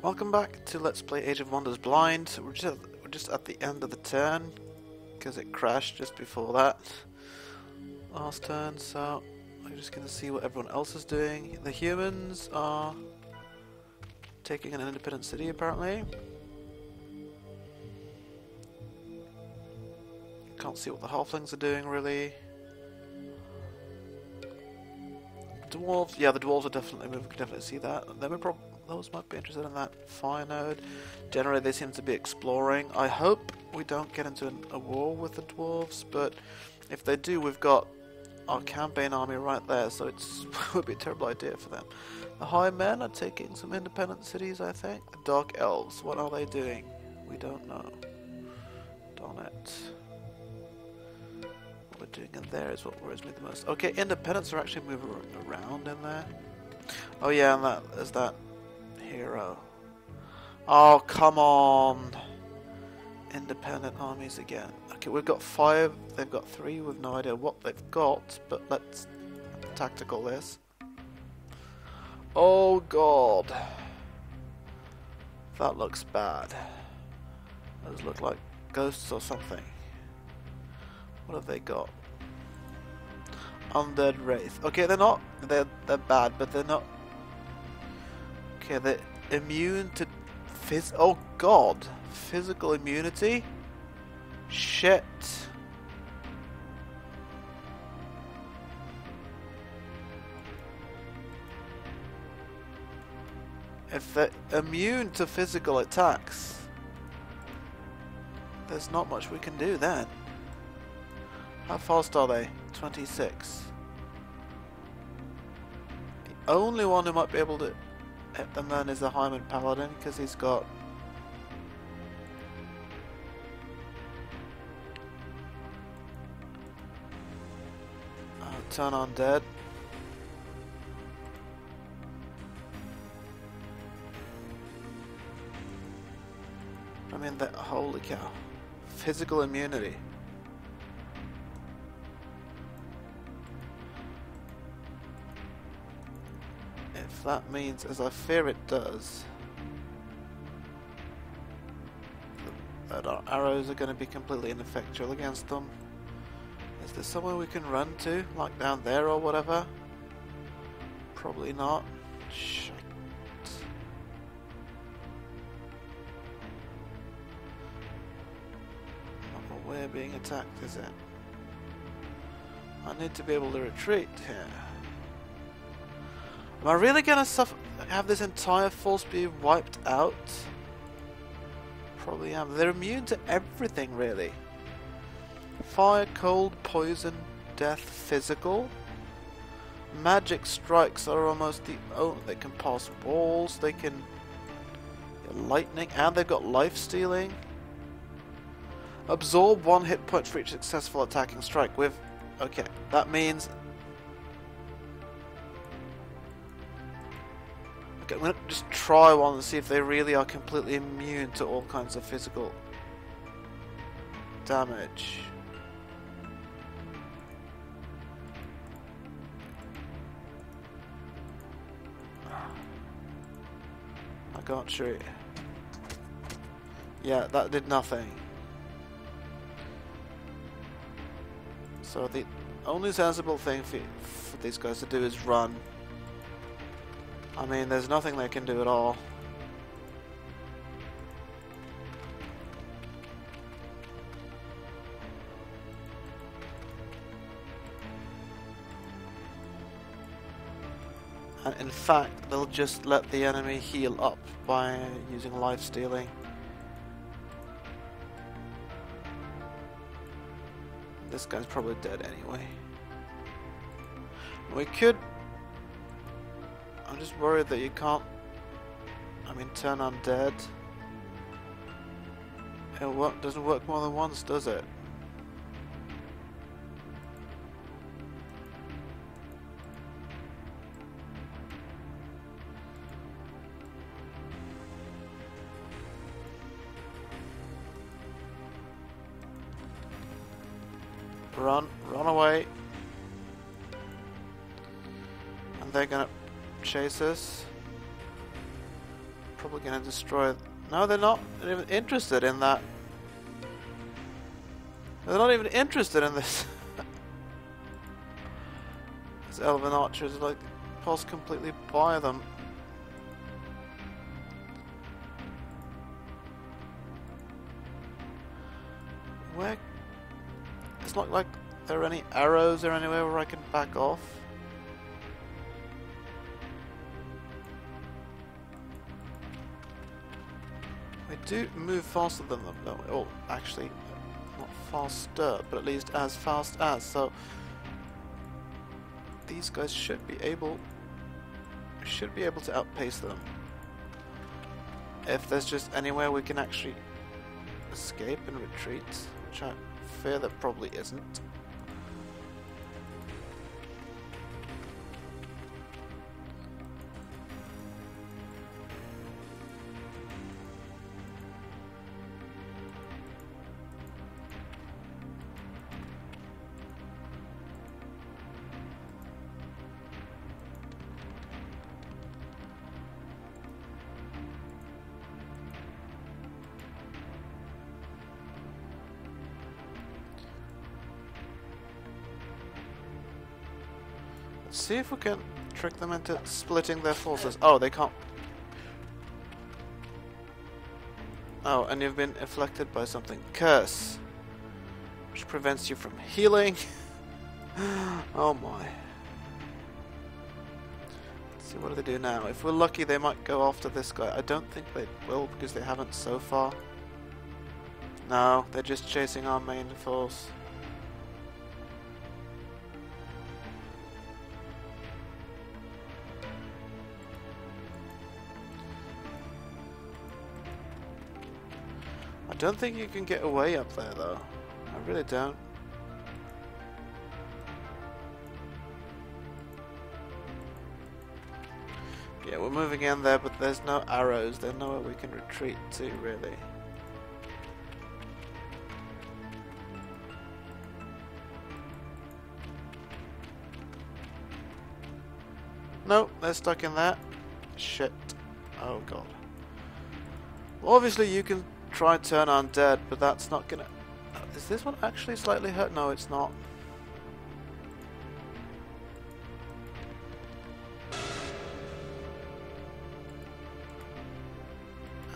Welcome back to Let's Play Age of Wonders Blind. We're just at the end of the turn because it crashed just before that last turn, so I'm just going to see what everyone else is doing. The humans are taking an independent city apparently. Can't see what the halflings are doing really. Dwarves, yeah, the dwarves are definitely moving. We can definitely see that. Then those might be interested in that fire node. Generally, they seem to be exploring. I hope we don't get into a war with the dwarves, but if they do, we've got our campaign army right there, so it would be a terrible idea for them. The high men are taking some independent cities, I think. The dark elves, what are they doing? We don't know. Darn it. What we're doing in there is what worries me the most. Okay, independents are actually moving around in there. Oh yeah, and there's that hero. Oh, come on. Independent armies again. Okay, we've got 5, they've got 3, we've no idea what they've got, but let's tactical this. Oh god. That looks bad. Those look like ghosts or something. What have they got? Undead Wraith. Okay, they're bad, but they're not. Okay, they're immune to oh god. Physical immunity? Shit. If they're immune to physical attacks, there's not much we can do then. How fast are they? 26. The only one who might be able to hit them then is the Hyman Paladin, because he's got turn undead. I mean, holy cow. Physical immunity. If that means, as I fear it does, that our arrows are going to be completely ineffectual against them. Is there somewhere we can run to? Like down there or whatever? Probably not. Shit. Not where we're being attacked, is it? I need to be able to retreat here. Am I really gonna have this entire force be wiped out? Probably am. They're immune to everything, really. Fire, cold, poison, death, physical. Magic strikes are almost the only. They can pass walls, they can lightning, and they've got life stealing. Absorb 1 hit point for each successful attacking strike with. Okay, that means. Okay, I'm gonna just try one and see if they really are completely immune to all kinds of physical damage. I can't shoot. Yeah, that did nothing. So the only sensible thing for these guys to do is run. I mean, there's nothing they can do at all. And in fact, they'll just let the enemy heal up by using life stealing. This guy's probably dead anyway. We could. I'm just worried that you can't. I mean, turn undead. It doesn't work more than once, does it? Run away. And they're gonna chase us. probably going to destroy... No, they're not even interested in that. They're not even interested in this. These elven archers like pass completely by them. Where? It's not like there are any arrows or anywhere where I can back off. We do move faster than them. No, oh, actually, not faster, but at least as fast as. So these guys should be able to outpace them. If there's just anywhere we can actually escape and retreat, which I fear there probably isn't. See if we can trick them into splitting their forces. Oh, they can't. Oh, and you've been afflicted by something. Curse. Which prevents you from healing. Oh my. Let's see, what do they do now? If we're lucky, they might go after this guy. I don't think they will because they haven't so far. No, they're just chasing our main force. I don't think you can get away up there though. I really don't. Yeah, we're moving in there, but there's no arrows. There's nowhere we can retreat to, really. Nope, they're stuck in there. Shit. Oh god. Well, obviously you can try turn undead, but that's not gonna... Is this one actually slightly hurt? No, it's not.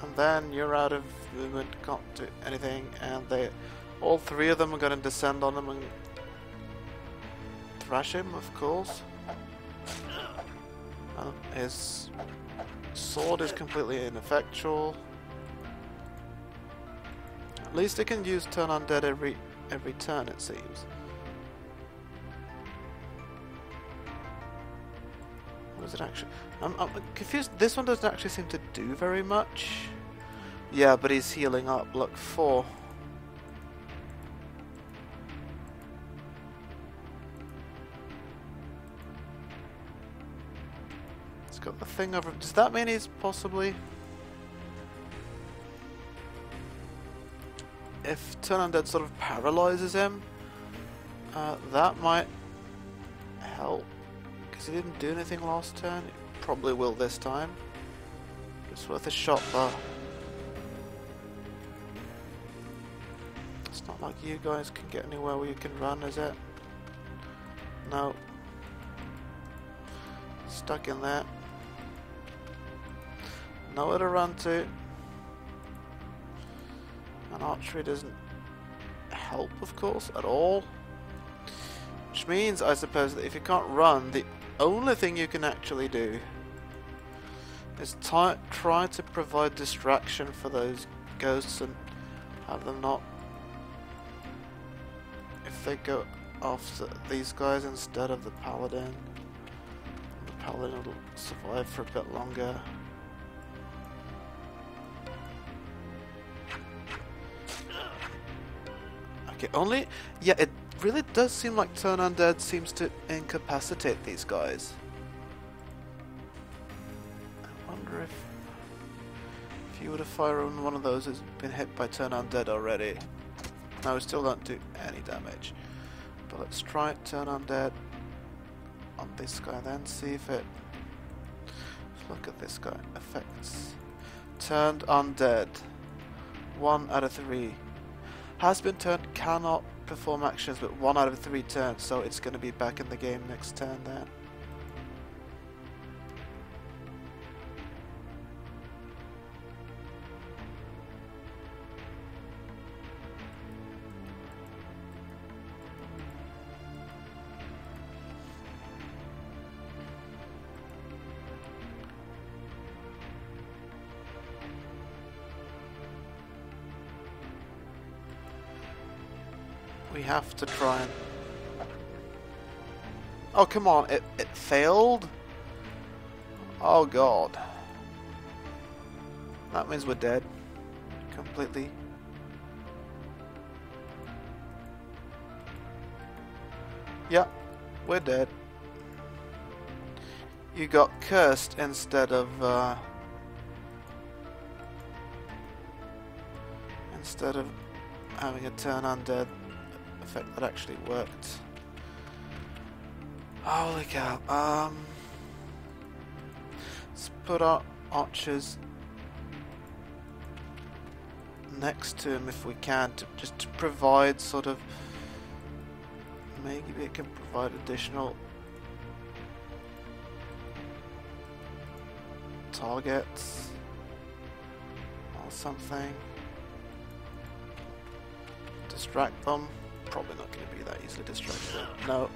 And then you're out of movement, can't do anything, and they... all three of them are gonna descend on him and thrash him, of course. His sword is completely ineffectual. At least it can use turn undead every turn, it seems. What does it actually... I'm confused. This one doesn't actually seem to do very much. Yeah, but he's healing up. Look, 4. It's got the thing over... Does that mean he's possibly... If turn undead sort of paralyzes him, that might help, because he didn't do anything last turn. It probably will this time. It's worth a shot though. It's not like you guys can get anywhere where you can run, is it? No. Stuck in there. Nowhere to run to. And archery doesn't help, of course, at all. Which means, I suppose, that if you can't run, the only thing you can actually do is try to provide distraction for those ghosts and have them not... If they go after these guys instead of the paladin, the paladin will survive for a bit longer. Okay, only... Yeah, it really does seem like turn undead seems to incapacitate these guys. I wonder if you were to fire on one of those who's been hit by turn undead already. No, we still don't do any damage. But let's try turn undead on this guy then, see if it... Let's look at this guy. Effects. Turned undead. 1 out of 3. Has been turned, cannot perform actions, but 1 out of 3 turns, so it's going to be back in the game next turn then. We have to try and... Oh, come on, it failed? Oh, God. That means we're dead. Completely. Yeah, we're dead. You got cursed instead of having a turn undead effect that actually worked. Holy cow. Let's put our archers next to him if we can, just to provide sort of, maybe it can provide additional targets or something. Distract them. Probably not going to be that easily distracted. No.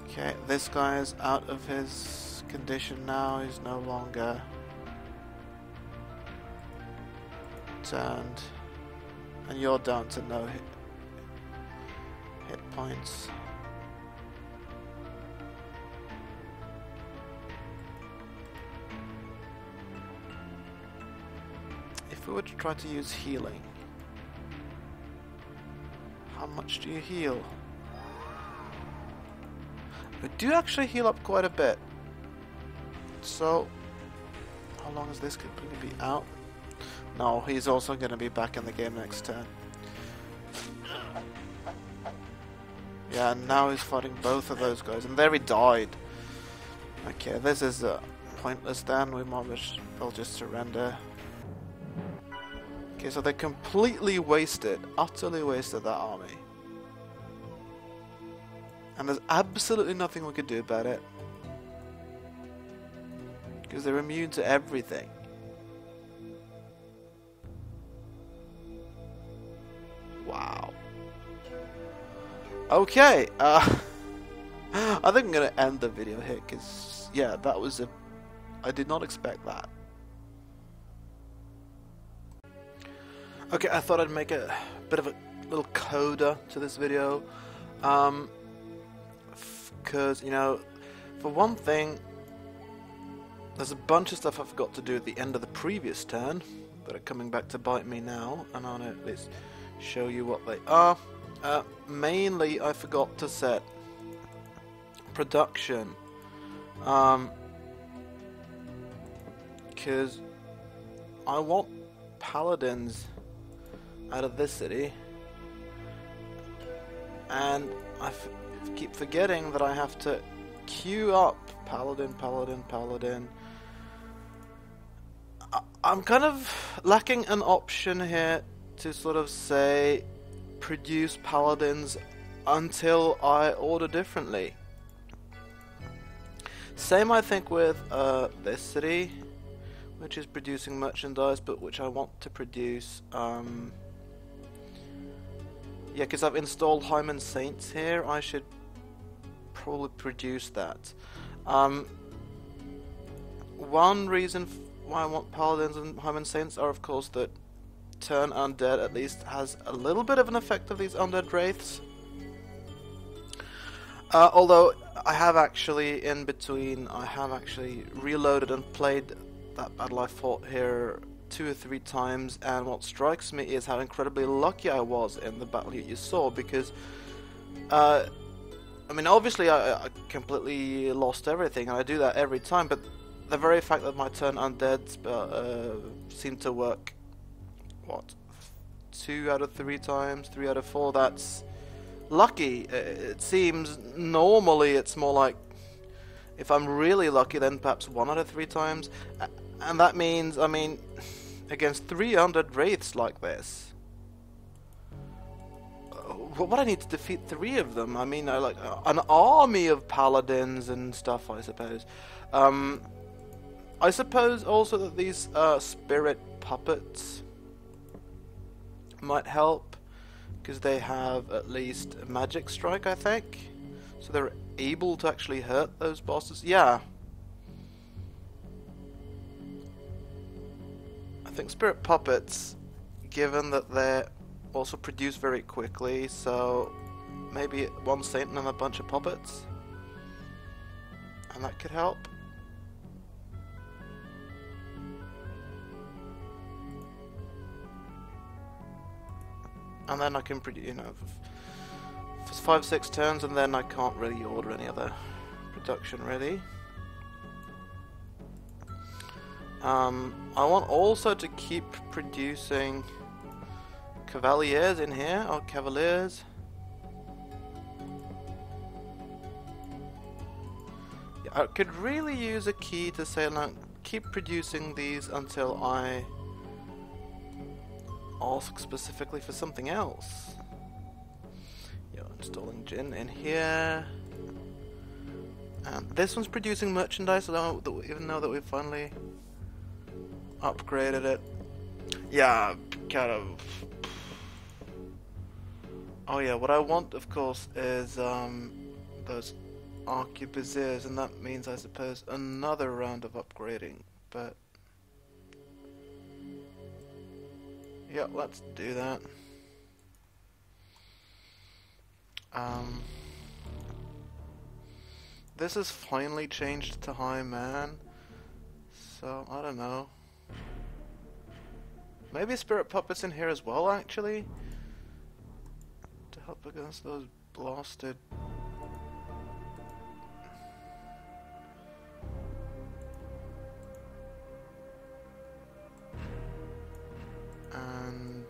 Okay, this guy is out of his condition now. He's no longer turned. And you're down to no hit points. If we were to try to use healing, how much do you heal? We do actually heal up quite a bit. So, how long is this completely be out? No, he's also going to be back in the game next turn. Yeah, and now he's fighting both of those guys, and there he died. Okay, this is pointless then. We might as well just surrender. Okay, so they completely wasted, utterly wasted that army. And there's absolutely nothing we could do about it. Because they're immune to everything. Wow. Okay, I think I'm going to end the video here, because, yeah, that was a... I did not expect that. Okay, I thought I'd make a bit of a little coda to this video, because, you know, for one thing, there's a bunch of stuff I forgot to do at the end of the previous turn that are coming back to bite me now, and I want to at least show you what they are. Mainly, I forgot to set production, because I want paladins out of this city, and I keep forgetting that I have to queue up paladin. I'm kind of lacking an option here to sort of say produce paladins until I order differently. Same I think with this city, which is producing merchandise, but which I want to produce yeah, because I've installed Hyman Saints here, I should probably produce that. One reason why I want Paladins and Hyman Saints are, of course, that Turn Undead at least has a little bit of an effect of these Undead Wraiths. Although, I have actually, in between, I have actually reloaded and played that battle I fought here 2 or 3 times, and what strikes me is how incredibly lucky I was in the battle you saw, because I mean, obviously I completely lost everything, and I do that every time, but the very fact that my Turn Undead seemed to work, what, 2 out of 3 times, 3 out of 4, that's lucky. It seems normally it's more like If I'm really lucky, then perhaps 1 out of 3 times. And that means, I mean, against 300 wraiths like this, what I need to defeat 3 of them? I mean, like an army of paladins and stuff, I suppose. I suppose also that these spirit puppets might help, because they have at least a magic strike, I think. So they're able to actually hurt those bosses. Yeah. I think spirit puppets, given that they're also produce very quickly, so maybe 1 Satan and a bunch of puppets, and that could help. And then I can produce, you know, for 5-6 turns, and then I can't really order any other production really. I want also to keep producing Cavaliers in here, or Cavaliers. Yeah, I could really use a key to say, like, keep producing these until I ask specifically for something else. Yeah, installing Jin in here. And this one's producing merchandise, even though that we finally upgraded it. Yeah, kind of. Oh yeah, what I want, of course, is those arquebusiers, and that means, I suppose, another round of upgrading. But yeah, let's do that. This has finally changed to High Man, so I don't know. Maybe spirit puppets in here as well, actually, to help against those blasted. And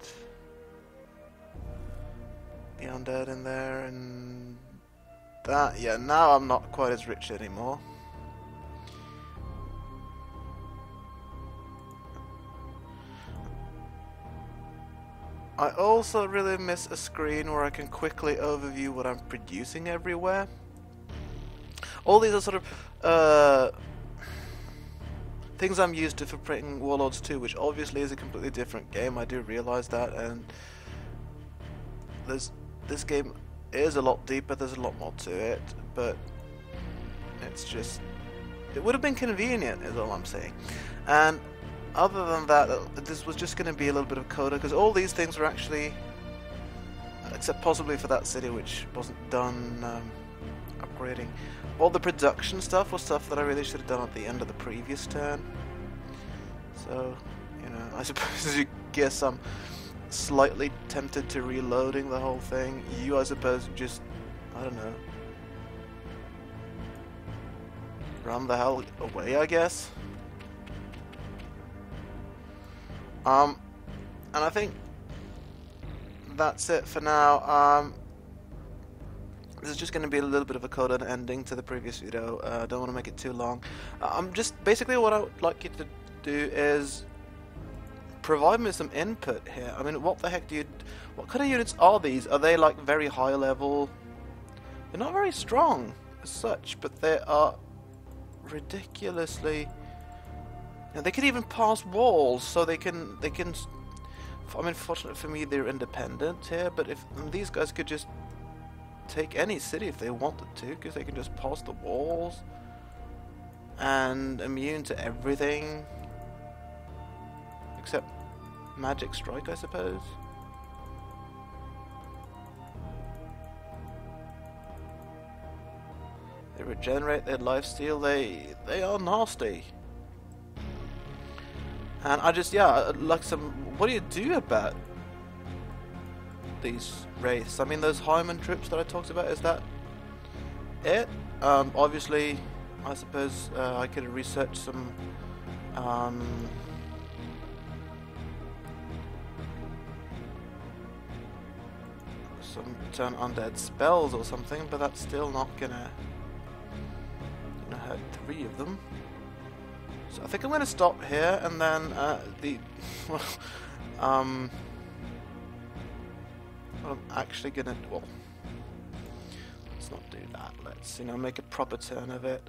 the undead in there, and that, yeah, now I'm not quite as rich anymore. I also really miss a screen where I can quickly overview what I'm producing everywhere. All these are sort of things I'm used to for playing Warlords 2, which obviously is a completely different game. I do realize that, and this game is a lot deeper. There's a lot more to it, but it's just, it would have been convenient, is all I'm saying. And other than that, this was just going to be a little bit of coda, because all these things were actually, except possibly for that city which wasn't done upgrading, all the production stuff was stuff that I really should have done at the end of the previous turn. So, you know, I suppose you guess I'm slightly tempted to reloading the whole thing. You, I suppose, just, I don't know, run the hell away, I guess. And I think that's it for now. This is just going to be a little bit of a coded ending to the previous video. I don't want to make it too long. Just basically what I would like you to do is provide me some input here. I mean, what the heck what kind of units are these? Are they like very high level? They're not very strong as such, but they are ridiculously. They could even pass walls, so they can. I mean, fortunately for me, they're independent here. But if these guys could just take any city if they wanted to, because they can just pass the walls and immune to everything except magic strike, I suppose. They regenerate their lifesteal. They are nasty. And I just, yeah, like what do you do about these wraiths? I mean, those Hyman troops that I talked about, is that it? Obviously, I suppose I could research some turn undead spells or something, but that's still not gonna heard 3 of them. So I think I'm going to stop here, and then I'm actually going to, well, let's not do that. Let's, make a proper turn of it.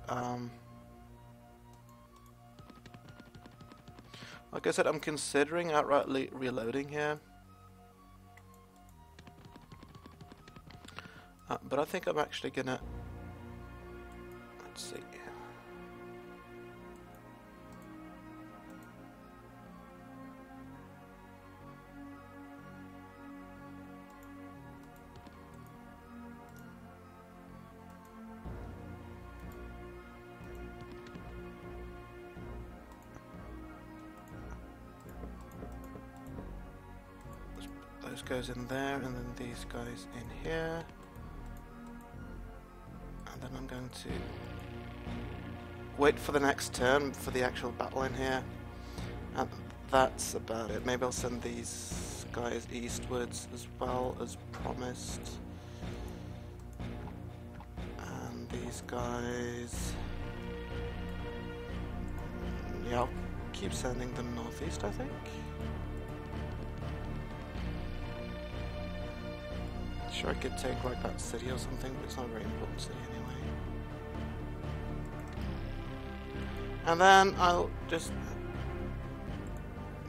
Like I said, I'm considering outrightly reloading here. But I think I'm actually going to, let's see. Those guys in there, and then these guys in here. And then I'm going to wait for the next turn for the actual battle in here. And that's about it. Maybe I'll send these guys eastwards as well as promised. And these guys... yeah, I'll keep sending them northeast, I think. Sure, I could take like that city or something, but it's not a very important city anyway. And then I'll just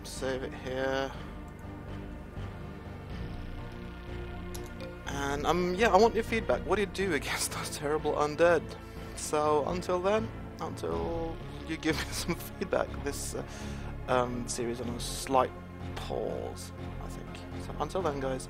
save it here. And yeah, I want your feedback. What do you do against those terrible undead? So until then, until you give me some feedback, this series on a slight pause, I think. So until then, guys.